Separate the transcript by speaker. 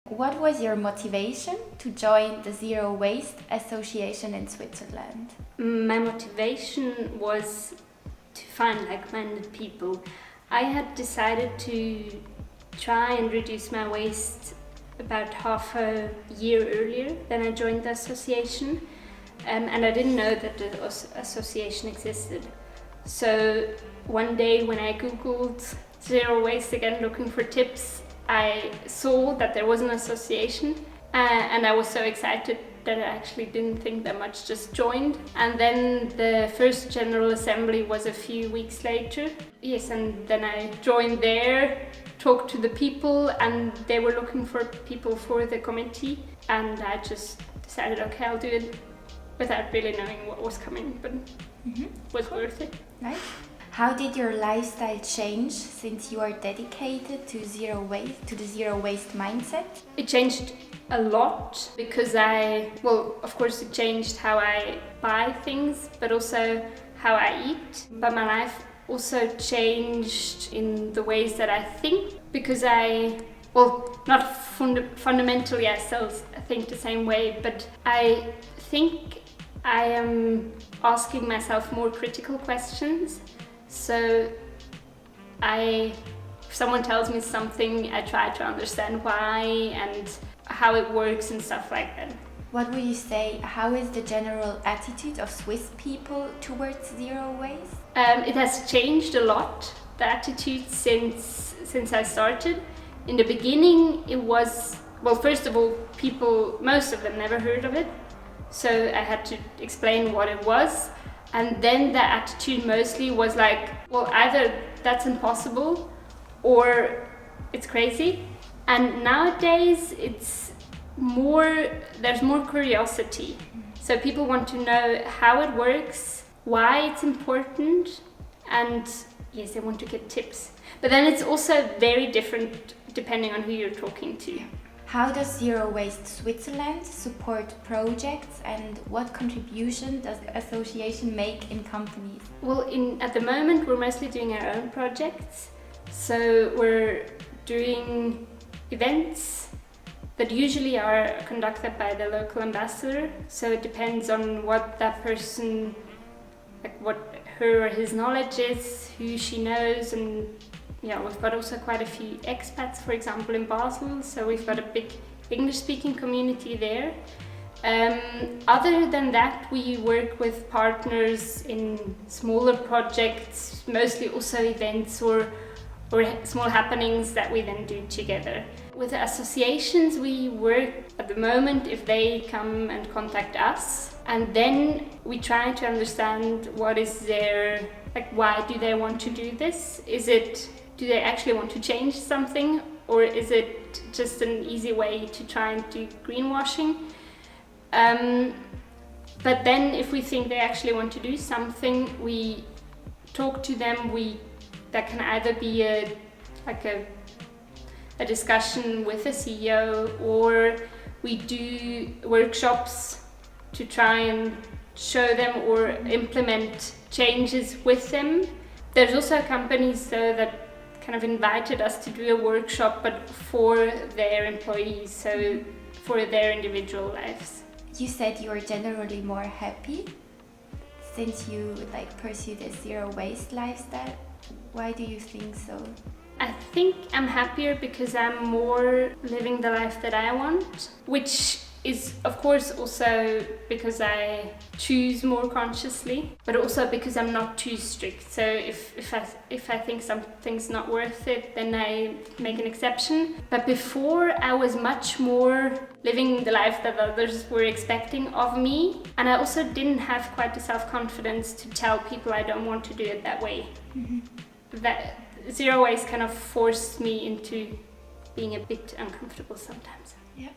Speaker 1: What was your motivation to join the Zero Waste Association in Switzerland?
Speaker 2: My motivation was to find like-minded people. I had decided to try and reduce my waste about half a year earlier than I joined the association, and I didn't know that the association existed. So one day when I googled zero waste again looking for tips, I saw that there was an association, and I was so excited that I actually didn't think that much, just joined. And then the first General Assembly was a few weeks later. Yes, and then I joined there, talked to the people, and they were looking for people for the committee, and I just decided, okay, I'll do it without really knowing what was coming, but it was worth it.
Speaker 1: Nice. How did your lifestyle change since you are dedicated to zero waste, to the zero waste mindset?
Speaker 2: It changed a lot because of course it changed how I buy things, but also how I eat. But my life also changed in the ways that I think, because not fundamentally I still think the same way, but I think I am asking myself more critical questions. So if someone tells me something, I try to understand why and how it works and stuff like that.
Speaker 1: What would you say, how is the general attitude of Swiss people towards zero waste?
Speaker 2: It has changed a lot, the attitude since I started. In the beginning it was, first of all, most of them never heard of it, so I had to explain what it was. And then the attitude mostly was like, either that's impossible or it's crazy. And nowadays there's more curiosity. So people want to know how it works, why it's important, and yes, they want to get tips. But then it's also very different depending on who you're talking to.
Speaker 1: How does Zero Waste Switzerland support projects, and what contribution does the association make in companies?
Speaker 2: At the moment we're mostly doing our own projects. So we're doing events that usually are conducted by the local ambassador. So it depends on what that person, like what her or his knowledge is, who she knows, and we've got also quite a few expats, for example, in Basel, so we've got a big English-speaking community there. Other than that, we work with partners in smaller projects, mostly also events or small happenings that we then do together. With the associations, we work at the moment if they come and contact us, and then we try to understand what is their, why do they want to do this? Do they actually want to change something, or is it just an easy way to try and do greenwashing? But then if we think they actually want to do something, we talk to them. That can either be a discussion with the CEO, or we do workshops to try and show them or implement changes with them. There's also companies though that kind of invited us to do a workshop, but for their employees, so for their individual lives.
Speaker 1: You said you're generally more happy since you pursue the zero waste lifestyle. Why do you think so?
Speaker 2: I think I'm happier because I'm more living the life that I want, which is of course also because I choose more consciously, but also because I'm not too strict. So if I think something's not worth it, then I make an exception. But before I was much more living the life that others were expecting of me, and I also didn't have quite the self-confidence to tell people I don't want to do it that way. That zero waste kind of forced me into being a bit uncomfortable sometimes.
Speaker 1: Yeah.